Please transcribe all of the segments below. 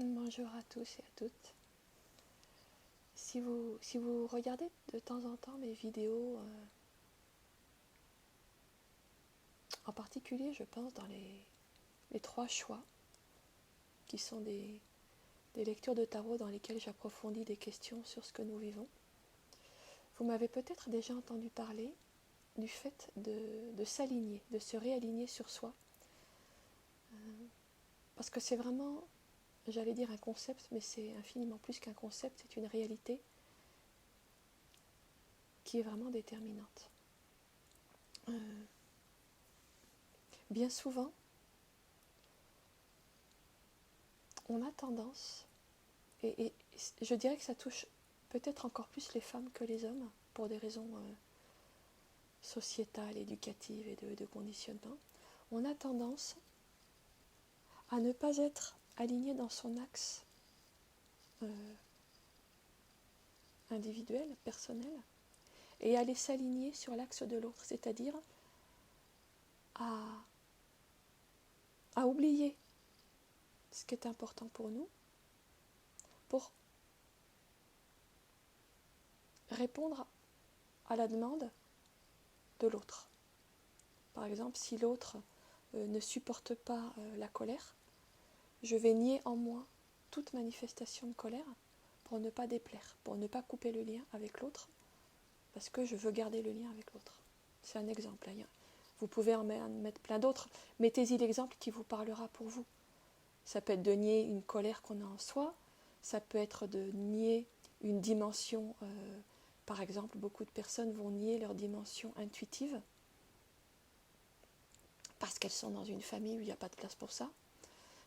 Bonjour à tous et à toutes. Si vous regardez de temps en temps mes vidéos, en particulier je pense dans les trois choix, qui sont des lectures de tarot dans lesquelles j'approfondis des questions sur ce que nous vivons, vous m'avez peut-être déjà entendu parler du fait de s'aligner, de se réaligner sur soi. Parce que c'est vraiment, j'allais dire un concept, mais c'est infiniment plus qu'un concept, c'est une réalité qui est vraiment déterminante. Bien souvent, on a tendance, et je dirais que ça touche peut-être encore plus les femmes que les hommes, pour des raisons sociétales, éducatives et de conditionnement, on a tendance à ne pas être aligné dans son axe individuel, personnel, et aller s'aligner sur l'axe de l'autre, c'est-à-dire à oublier ce qui est important pour nous, pour répondre à la demande de l'autre. Par exemple, si l'autre ne supporte pas la colère, je vais nier en moi toute manifestation de colère pour ne pas déplaire, pour ne pas couper le lien avec l'autre, parce que je veux garder le lien avec l'autre. C'est un exemple. Vous pouvez en mettre plein d'autres. Mettez-y l'exemple qui vous parlera pour vous. Ça peut être de nier une colère qu'on a en soi, ça peut être de nier une dimension, par exemple, beaucoup de personnes vont nier leur dimension intuitive, parce qu'elles sont dans une famille où il n'y a pas de place pour ça.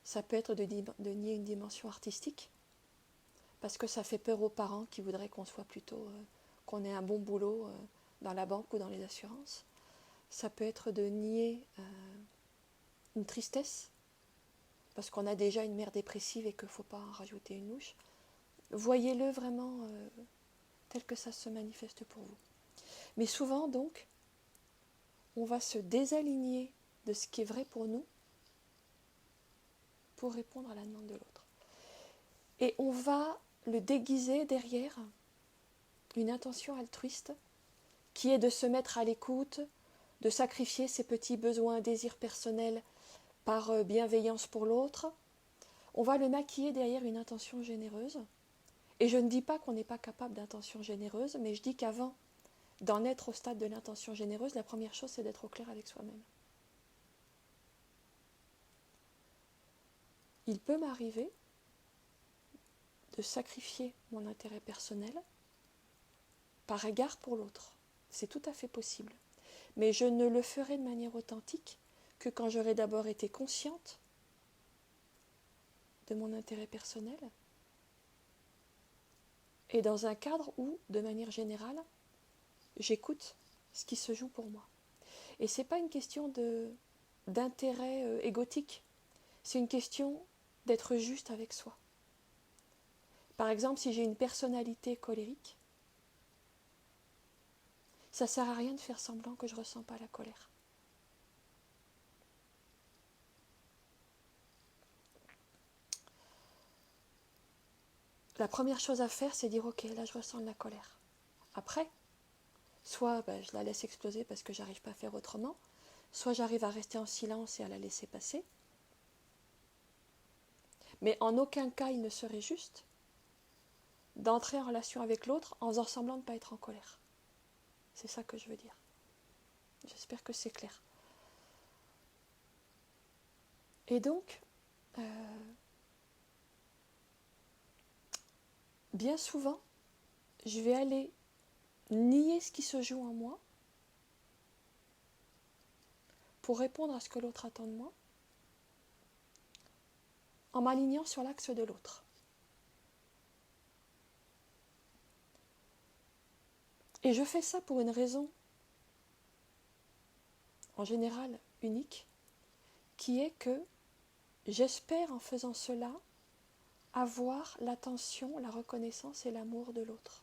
Ça peut être de nier une dimension artistique, parce que ça fait peur aux parents qui voudraient qu'on soit plutôt, qu'on ait un bon boulot dans la banque ou dans les assurances. Ça peut être de nier une tristesse, parce qu'on a déjà une mère dépressive et qu'il ne faut pas en rajouter une louche. Voyez-le vraiment tel que ça se manifeste pour vous. Mais souvent, donc, on va se désaligner de ce qui est vrai pour nous pour répondre à la demande de l'autre. Et on va le déguiser derrière une intention altruiste qui est de se mettre à l'écoute, de sacrifier ses petits besoins, désirs personnels par bienveillance pour l'autre. On va le maquiller derrière une intention généreuse. Et je ne dis pas qu'on n'est pas capable d'intention généreuse, mais je dis qu'avant d'en être au stade de l'intention généreuse, la première chose, c'est d'être au clair avec soi-même. Il peut m'arriver de sacrifier mon intérêt personnel par égard pour l'autre. C'est tout à fait possible. Mais je ne le ferai de manière authentique que quand j'aurai d'abord été consciente de mon intérêt personnel et dans un cadre où, de manière générale, j'écoute ce qui se joue pour moi. Et ce n'est pas une question d'intérêt égotique, c'est une question d'être juste avec soi. Par exemple, si j'ai une personnalité colérique, ça ne sert à rien de faire semblant que je ne ressens pas la colère. La première chose à faire, c'est dire « Ok, là je ressens de la colère ». Après, soit je la laisse exploser parce que je n'arrive pas à faire autrement, soit j'arrive à rester en silence et à la laisser passer. Mais en aucun cas il ne serait juste d'entrer en relation avec l'autre en faisant semblant de ne pas être en colère. C'est ça que je veux dire. J'espère que c'est clair. Et donc, bien souvent, je vais aller nier ce qui se joue en moi pour répondre à ce que l'autre attend de moi, en m'alignant sur l'axe de l'autre. Et je fais ça pour une raison, en général unique, qui est que j'espère en faisant cela avoir l'attention, la reconnaissance et l'amour de l'autre.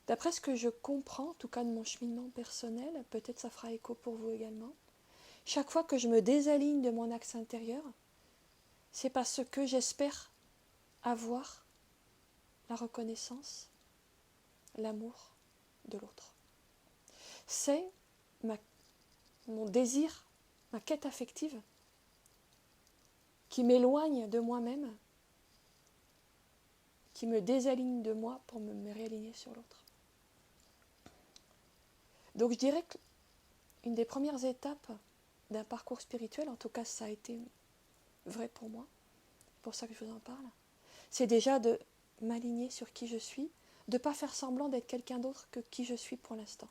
D'après ce que je comprends, en tout cas de mon cheminement personnel, peut-être ça fera écho pour vous également, chaque fois que je me désaligne de mon axe intérieur, c'est parce que j'espère avoir la reconnaissance, l'amour de l'autre. C'est mon désir, ma quête affective qui m'éloigne de moi-même, qui me désaligne de moi pour me réaligner sur l'autre. Donc je dirais qu'une des premières étapes d'un parcours spirituel, en tout cas ça a été vrai pour moi, c'est pour ça que je vous en parle, c'est déjà de m'aligner sur qui je suis, de ne pas faire semblant d'être quelqu'un d'autre que qui je suis pour l'instant.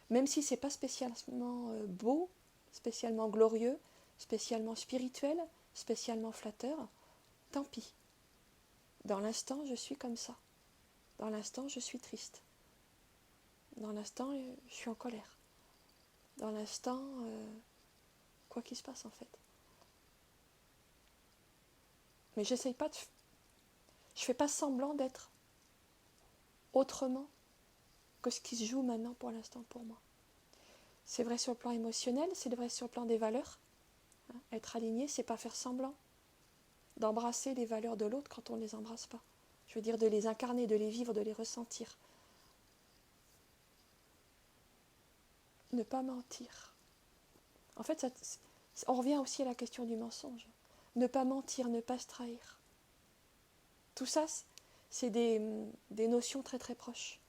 Même si ce n'est pas spécialement beau, spécialement glorieux, spécialement spirituel, spécialement flatteur, tant pis. Dans l'instant, je suis comme ça. Dans l'instant, je suis triste. Dans l'instant, je suis en colère. Dans l'instant, quoi qu'il se passe en fait. Mais j'essaye pas de... Je fais pas semblant d'être autrement que ce qui se joue maintenant pour l'instant pour moi. C'est vrai sur le plan émotionnel, c'est vrai sur le plan des valeurs. Être aligné, c'est pas faire semblant d'embrasser les valeurs de l'autre quand on ne les embrasse pas. Je veux dire de les incarner, de les vivre, de les ressentir. Ne pas mentir. En fait, on revient aussi à la question du mensonge. Ne pas mentir, ne pas se trahir. Tout ça, c'est des notions très très proches.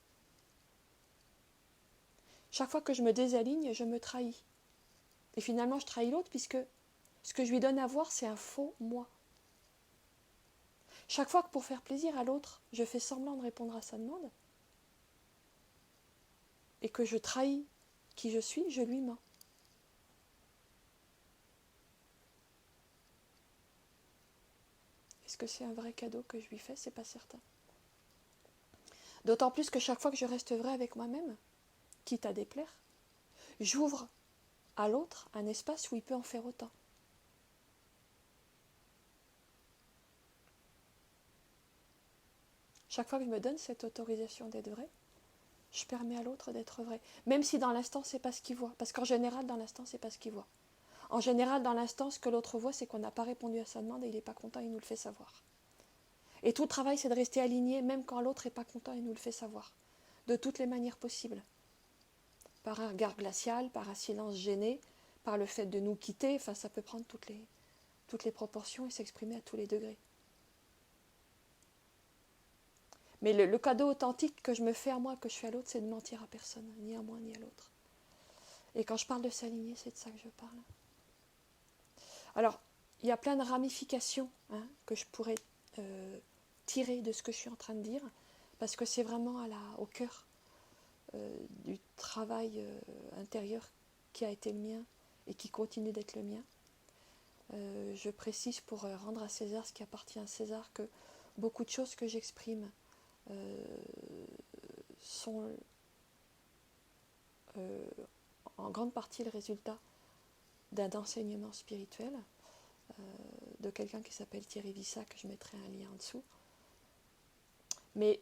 Chaque fois que je me désaligne, je me trahis. Et finalement, je trahis l'autre puisque ce que je lui donne à voir, c'est un faux moi. Chaque fois que pour faire plaisir à l'autre, je fais semblant de répondre à sa demande et que je trahis qui je suis, je lui mens. Est-ce que c'est un vrai cadeau que je lui fais? C'est pas certain. D'autant plus que chaque fois que je reste vrai avec moi-même, quitte à déplaire, j'ouvre à l'autre un espace où il peut en faire autant. Chaque fois que je me donne cette autorisation d'être vrai, je permets à l'autre d'être vrai. Même si dans l'instant, c'est pas ce qu'il voit. Parce qu'en général, dans l'instant, c'est pas ce qu'il voit. En général, dans l'instant, ce que l'autre voit, c'est qu'on n'a pas répondu à sa demande et il n'est pas content, il nous le fait savoir. Et tout le travail, c'est de rester aligné, même quand l'autre n'est pas content, il nous le fait savoir. De toutes les manières possibles. Par un regard glacial, par un silence gêné, par le fait de nous quitter, enfin, ça peut prendre toutes les proportions et s'exprimer à tous les degrés. Mais le cadeau authentique que je me fais à moi, que je fais à l'autre, c'est de mentir à personne, ni à moi, ni à l'autre. Et quand je parle de s'aligner, c'est de ça que je parle. Alors, il y a plein de ramifications que je pourrais tirer de ce que je suis en train de dire, parce que c'est vraiment au cœur du travail intérieur qui a été le mien et qui continue d'être le mien. Je précise pour rendre à César ce qui appartient à César que beaucoup de choses que j'exprime sont en grande partie le résultat d'un enseignement spirituel de quelqu'un qui s'appelle Thierry Vissa, que je mettrai un lien en dessous. Mais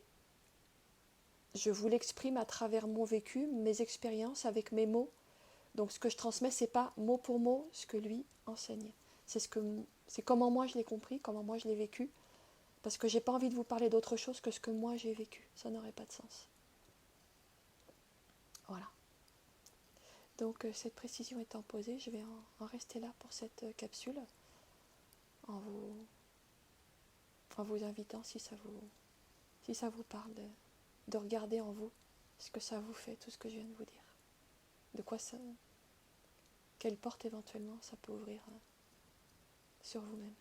je vous l'exprime à travers mon vécu, mes expériences, avec mes mots. Donc ce que je transmets, c'est pas mot pour mot ce que lui enseigne. C'est comment moi je l'ai compris, comment moi je l'ai vécu, parce que j'ai pas envie de vous parler d'autre chose que ce que moi j'ai vécu. Ça n'aurait pas de sens. Voilà. Donc cette précision étant posée, je vais en rester là pour cette capsule, en vous invitant, si ça vous parle, de regarder en vous ce que ça vous fait, tout ce que je viens de vous dire. De quoi ça, quelle porte éventuellement ça peut ouvrir sur vous-même.